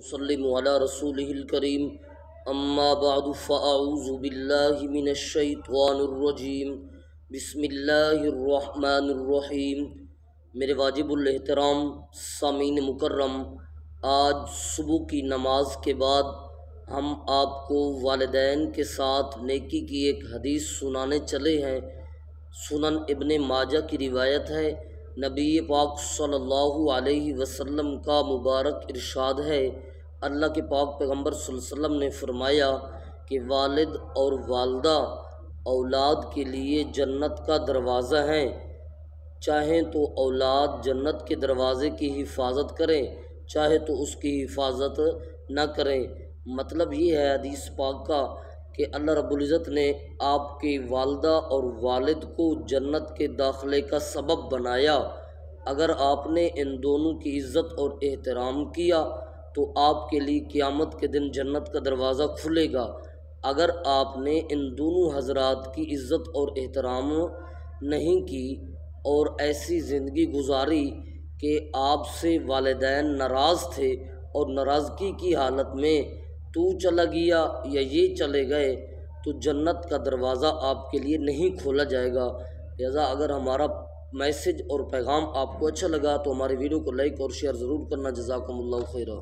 وسلم علی رسولہ الکریم اما بعد فاعوذ باللہ من الشیطان الرجیم بسم اللہ الرحمن الرحیم۔ میرے واجب الاحترام سامعین مکرم، آج صبح کی نماز کے بعد ہم آپ کو والدین کے ساتھ نیکی کی ایک حدیث سنانے چلے ہیں۔ سنن ابن ماجہ کی روایت ہے، نبی پاک صلی اللہ علیہ وسلم کا مبارک ارشاد ہے، اللہ کے پاک پیغمبر صلی اللہ علیہ وسلم نے فرمایا کہ والد اور والدہ اولاد کے لیے جنت کا دروازہ ہیں، چاہیں تو اولاد جنت کے دروازے کی حفاظت کریں، چاہے تو اس کی حفاظت نہ کریں۔ مطلب یہ ہے حدیث پاک کا کہ اللہ رب العزت نے آپ کے والدہ اور والد کو جنت کے داخلے کا سبب بنایا۔ اگر آپ نے ان دونوں کی عزت اور احترام کیا تو آپ کے لیے قیامت کے دن جنت کا دروازہ کھلے گا۔ اگر آپ نے ان دونوں حضرات کی عزت اور احترام نہیں کی اور ایسی زندگی گزاری کہ آپ سے والدین ناراض تھے اور ناراضگی کی حالت میں تو چلا گیا یا یہ چلے گئے، تو جنت کا دروازہ آپ کے لیے نہیں کھولا جائے گا۔ لہذا اگر ہمارا میسج اور پیغام آپ کو اچھا لگا تو ہماری ویڈیو کو لائک اور شیئر ضرور کرنا۔ جزاکم اللہ خیرہ۔